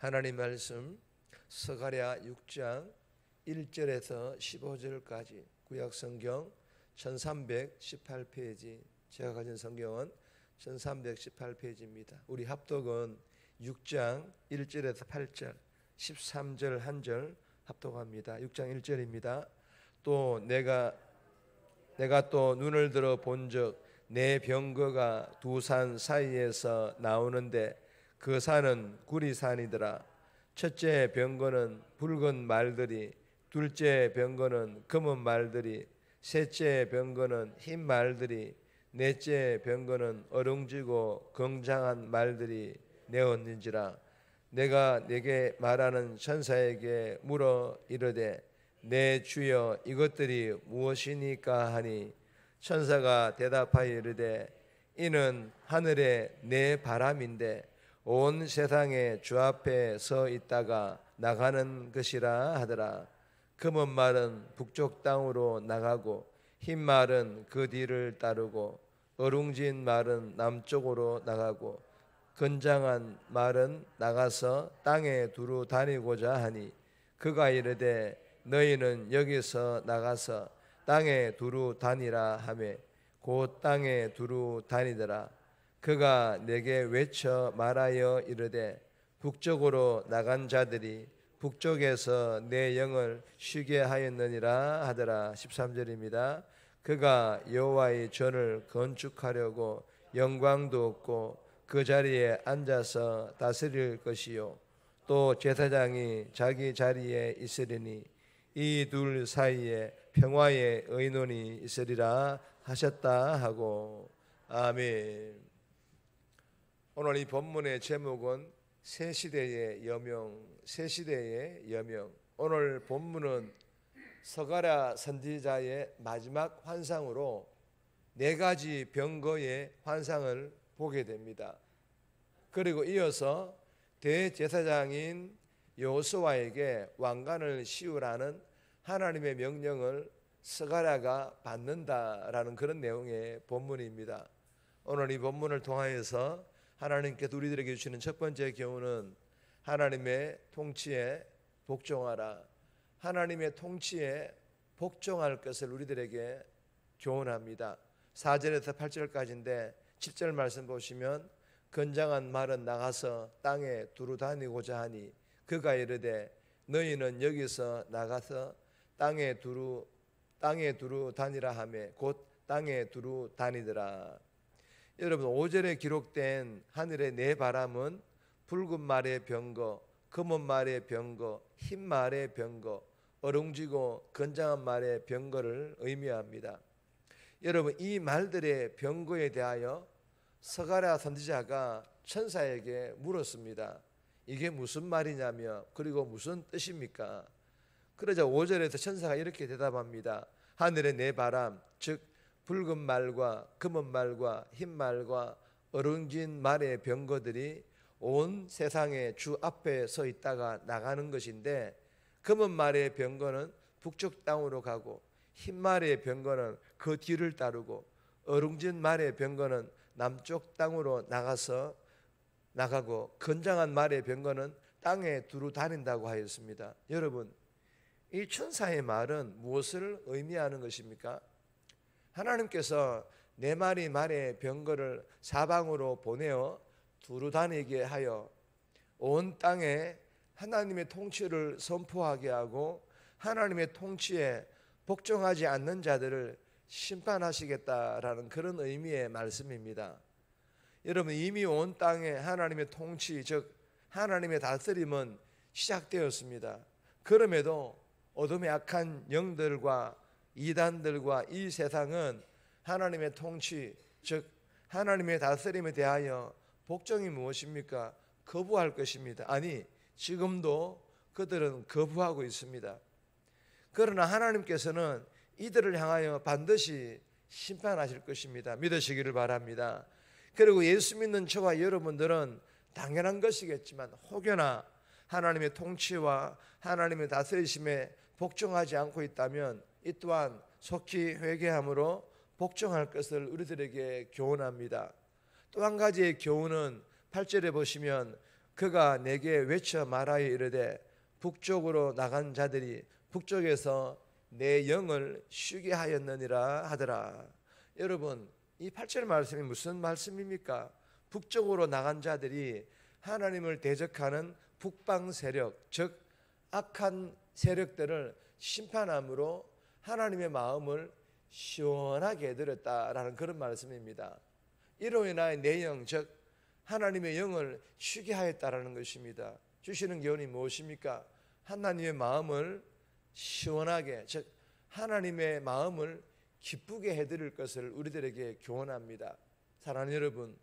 하나님 말씀 스가랴 6장 1절에서 15절까지 구약성경 1318페이지, 제가 가진 성경은 1318페이지입니다. 우리 합독은 6장 1절에서 8절 13절 한 절 합독합니다. 6장 1절입니다. 또 내가 또 눈을 들어 본즉 내 병거가 두 산 사이에서 나오는데 그 산은 구리산이더라. 첫째 병거는 붉은 말들이, 둘째 병거는 검은 말들이, 셋째 병거는 흰 말들이, 넷째 병거는 어룽지고 굉장한 말들이 내었는지라. 내가 네게 말하는 천사에게 물어 이르되 내 주여 이것들이 무엇이니까 하니, 천사가 대답하여 이르되 이는 하늘의 내 바람인데 온 세상의 주 앞에 서 있다가 나가는 것이라 하더라. 검은 말은 북쪽 땅으로 나가고 흰 말은 그 뒤를 따르고 어룽진 말은 남쪽으로 나가고 건장한 말은 나가서 땅에 두루 다니고자 하니, 그가 이르되 너희는 여기서 나가서 땅에 두루 다니라 하매 곧 땅에 두루 다니더라. 그가 내게 외쳐 말하여 이르되 북쪽으로 나간 자들이 북쪽에서 내 영을 쉬게 하였느니라 하더라. 13절입니다. 그가 여호와의 전을 건축하려고 영광도 없고 그 자리에 앉아서 다스릴 것이요 또 제사장이 자기 자리에 있으리니 이 둘 사이에 평화의 의논이 있으리라 하셨다 하고. 아멘. 오늘 이 본문의 제목은 새 시대의 여명, 새 시대의 여명. 오늘 본문은 스가랴 선지자의 마지막 환상으로 네 가지 병거의 환상을 보게 됩니다. 그리고 이어서 대제사장인 여호수아에게 왕관을 씌우라는 하나님의 명령을 스가랴가 받는다라는 그런 내용의 본문입니다. 오늘 이 본문을 통하여서 하나님께서 우리들에게 주시는 첫 번째 교훈은 하나님의 통치에 복종하라. 하나님의 통치에 복종할 것을 우리들에게 교훈합니다. 4절에서 8절까지인데 7절 말씀 보시면 건장한 말은 나가서 땅에 두루 다니고자 하니 그가 이르되 너희는 여기서 나가서 땅에 두루 다니라 하매 곧 땅에 두루 다니더라. 여러분, 5절에 기록된 하늘의 네 바람은 붉은 말의 병거, 검은 말의 병거, 흰 말의 병거, 어룽지고 건장한 말의 병거를 의미합니다. 여러분, 이 말들의 병거에 대하여 스가랴 선지자가 천사에게 물었습니다. 이게 무슨 말이냐며, 그리고 무슨 뜻입니까? 그러자 5절에서 천사가 이렇게 대답합니다. 하늘의 네 바람, 즉 붉은 말과 검은 말과 흰 말과 어룽진 말의 병거들이 온 세상의 주 앞에 서 있다가 나가는 것인데, 검은 말의 병거는 북쪽 땅으로 가고 흰 말의 병거는 그 뒤를 따르고 어룽진 말의 병거는 남쪽 땅으로 나가고 건장한 말의 병거는 땅에 두루 다닌다고 하였습니다. 여러분, 이 천사의 말은 무엇을 의미하는 것입니까? 하나님께서 네 마리 말의 병거를 사방으로 보내어 두루 다니게 하여 온 땅에 하나님의 통치를 선포하게 하고 하나님의 통치에 복종하지 않는 자들을 심판하시겠다라는 그런 의미의 말씀입니다. 여러분, 이미 온 땅에 하나님의 통치, 즉 하나님의 다스림은 시작되었습니다. 그럼에도 어둠의 악한 영들과 이단들과 이 세상은 하나님의 통치, 즉 하나님의 다스림에 대하여 복종이 무엇입니까? 거부할 것입니다. 아니, 지금도 그들은 거부하고 있습니다. 그러나 하나님께서는 이들을 향하여 반드시 심판하실 것입니다. 믿으시기를 바랍니다. 그리고 예수 믿는 저와 여러분들은 당연한 것이겠지만 혹여나 하나님의 통치와 하나님의 다스리심에 복종하지 않고 있다면 이 또한 속히 회개함으로 복종할 것을 우리들에게 교훈합니다. 또 한 가지의 교훈은 8절에 보시면 그가 내게 외쳐 말하여 이르되 북쪽으로 나간 자들이 북쪽에서 내 영을 쉬게 하였느니라 하더라. 여러분, 이 8절 말씀이 무슨 말씀입니까? 북쪽으로 나간 자들이 하나님을 대적하는 북방 세력, 즉 악한 세력들을 심판함으로 하나님의 마음을 시원하게 해드렸다라는 그런 말씀입니다. 이로 인하여 내 영, 즉 하나님의 영을 쉬게 하였다라는 것입니다. 주시는 교훈이 무엇입니까? 하나님의 마음을 시원하게, 즉 하나님의 마음을 기쁘게 해드릴 것을 우리들에게 교훈합니다. 사랑하는 여러분,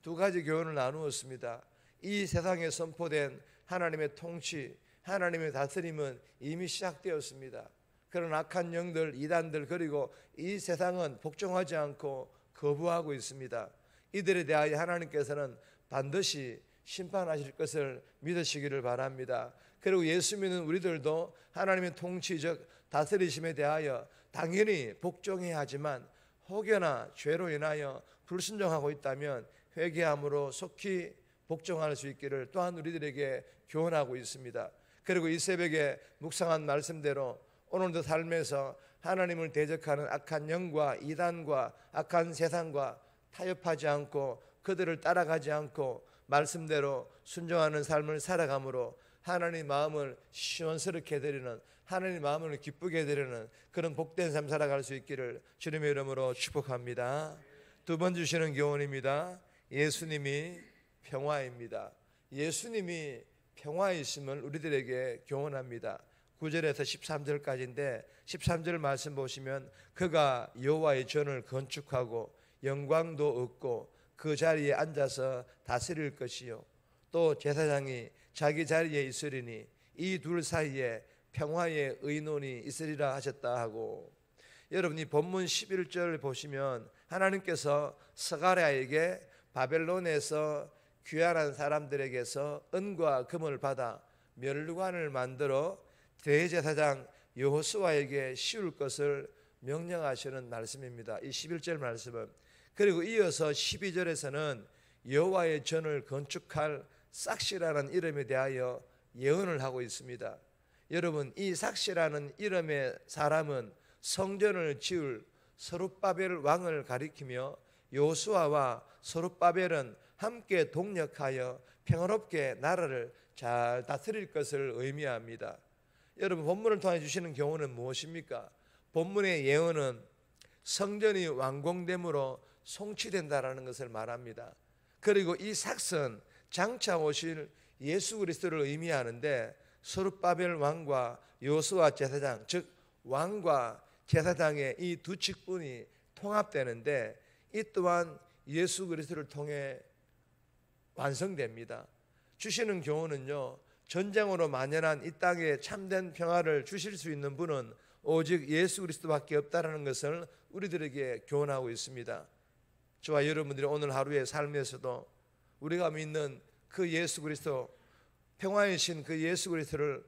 두 가지 교훈을 나누었습니다. 이 세상에 선포된 하나님의 통치, 하나님의 다스림은 이미 시작되었습니다. 그런 악한 영들, 이단들, 그리고 이 세상은 복종하지 않고 거부하고 있습니다. 이들에 대하여 하나님께서는 반드시 심판하실 것을 믿으시기를 바랍니다. 그리고 예수 믿는 우리들도 하나님의 통치적 다스리심에 대하여 당연히 복종해야 하지만 혹여나 죄로 인하여 불순종하고 있다면 회개함으로 속히 복종할 수 있기를 또한 우리들에게 교훈하고 있습니다. 그리고 이 새벽에 묵상한 말씀대로 오늘도 삶에서 하나님을 대적하는 악한 영과 이단과 악한 세상과 타협하지 않고 그들을 따라가지 않고 말씀대로 순종하는 삶을 살아감으로 하나님 마음을 시원스럽게 해드리는, 하나님 마음을 기쁘게 해드리는 그런 복된 삶 살아갈 수 있기를 주님의 이름으로 축복합니다. 두 번 주시는 교훈입니다. 예수님이 평화입니다. 예수님이 평화이심을 우리들에게 교훈합니다. 9절에서 13절까지인데 13절 말씀 보시면 그가 여호와의 전을 건축하고 영광도 얻고 그 자리에 앉아서 다스릴 것이요 또 제사장이 자기 자리에 있으리니 이 둘 사이에 평화의 의논이 있으리라 하셨다 하고, 여러분 이 본문 11절 보시면 하나님께서 스가랴에게 바벨론에서 귀환한 사람들에게서 은과 금을 받아 멸관을 만들어 대제사장 여호수아에게 씌울 것을 명령하시는 말씀입니다. 이 11절 말씀은. 그리고 이어서 12절에서는 여호와의 전을 건축할 삭시라는 이름에 대하여 예언을 하고 있습니다. 여러분 이 삭시라는 이름의 사람은 성전을 지을 스룹바벨 왕을 가리키며 여호수아와 스룹바벨은 함께 동력하여 평화롭게 나라를 잘 다스릴 것을 의미합니다. 여러분 본문을 통해 주시는 교훈은 무엇입니까? 본문의 예언은 성전이 완공됨으로 성취된다라는 것을 말합니다. 그리고 이 삭은 장차 오실 예수 그리스도를 의미하는데 스룹바벨 왕과 여호수아 제사장, 즉 왕과 제사장의 이 두 직분이 통합되는데 이 또한 예수 그리스도를 통해 완성됩니다. 주시는 교훈은요, 전쟁으로 만연한 이 땅에 참된 평화를 주실 수 있는 분은 오직 예수 그리스도밖에 없다라는 것을 우리들에게 교훈하고 있습니다. 저와 여러분들이 오늘 하루의 삶에서도 우리가 믿는 그 예수 그리스도, 평화의 신 그 예수 그리스도를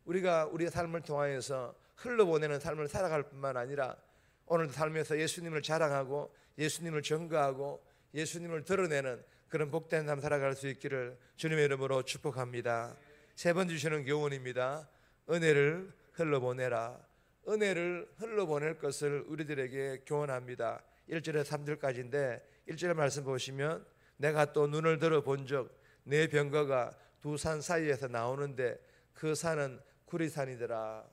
우리가 우리의 삶을 통하여서 흘러보내는 삶을 살아갈 뿐만 아니라 오늘 삶에서 예수님을 자랑하고 예수님을 증거하고 예수님을 드러내는 그런 복된 삶 살아갈 수 있기를 주님의 이름으로 축복합니다. 세 번 주시는 교훈입니다. 은혜를 흘러보내라. 은혜를 흘러보낼 것을 우리들에게 교훈합니다. 1절에서 3절까지인데 1절 말씀 보시면 내가 또 눈을 들어 본즉 내 병거가 두 산 사이에서 나오는데 그 산은 구리산이더라.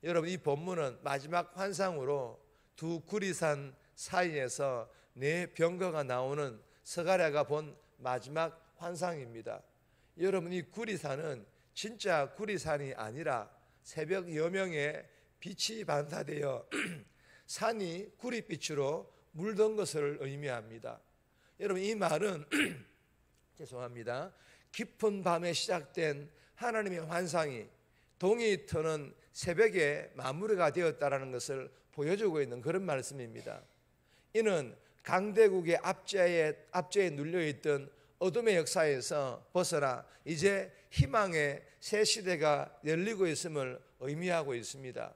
여러분 이 본문은 마지막 환상으로 두 구리산 사이에서 네 병거가 나오는 스가랴가 본 마지막 환상입니다. 여러분 이 구리산은 진짜 구리산이 아니라 새벽 여명에 빛이 반사되어 산이 구릿빛으로 물든 것을 의미합니다. 여러분 이 말은 죄송합니다. 깊은 밤에 시작된 하나님의 환상이 동이 트는 새벽에 마무리가 되었다라는 것을 보여주고 있는 그런 말씀입니다. 이는 강대국의 압제에 눌려있던 어둠의 역사에서 벗어나 이제 희망의 새 시대가 열리고 있음을 의미하고 있습니다.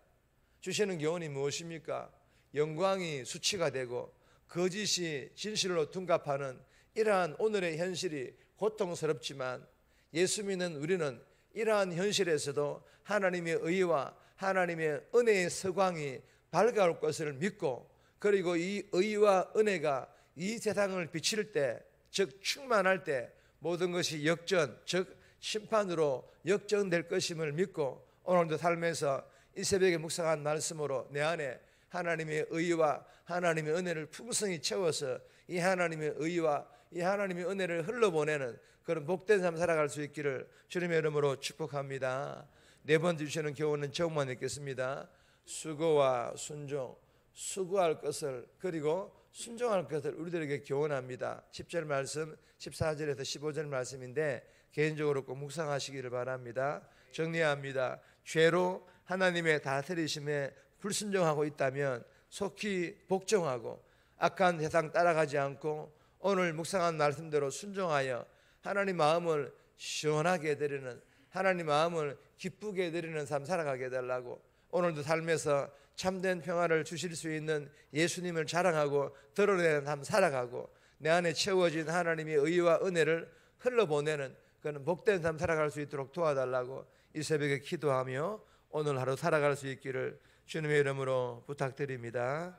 주시는 교훈이 무엇입니까? 영광이 수치가 되고 거짓이 진실로 둔갑하는 이러한 오늘의 현실이 고통스럽지만 예수 믿는 우리는 이러한 현실에서도 하나님의 의와 하나님의 은혜의 서광이 밝아올 것을 믿고, 그리고 이 의와 은혜가 이 세상을 비칠 때, 즉 충만할 때 모든 것이 역전, 즉 심판으로 역전될 것임을 믿고, 오늘도 삶에서 이 새벽에 묵상한 말씀으로 내 안에 하나님의 의와 하나님의 은혜를 풍성히 채워서 이 하나님의 의와 이 하나님의 은혜를 흘러보내는 그런 복된 삶 살아갈 수 있기를 주님의 이름으로 축복합니다. 네 번째 주시는 교훈은 제목만 읽겠습니다. 수고와 순종, 수고할 것을 그리고 순종할 것을 우리들에게 교훈합니다. 10절 말씀, 14절에서 15절 말씀인데 개인적으로 꼭 묵상하시기를 바랍니다. 정리합니다. 죄로 하나님의 다스리심에 불순종하고 있다면 속히 복종하고 악한 세상 따라가지 않고 오늘 묵상한 말씀대로 순종하여 하나님 마음을 시원하게 해드리는, 하나님 마음을 기쁘게 해드리는 삶 살아가게 해달라고, 오늘도 삶에서 참된 평화를 주실 수 있는 예수님을 자랑하고 드러내는 삶 살아가고 내 안에 채워진 하나님의 의와 은혜를 흘러보내는 그런 복된 삶 살아갈 수 있도록 도와달라고 이 새벽에 기도하며 오늘 하루 살아갈 수 있기를 주님의 이름으로 부탁드립니다.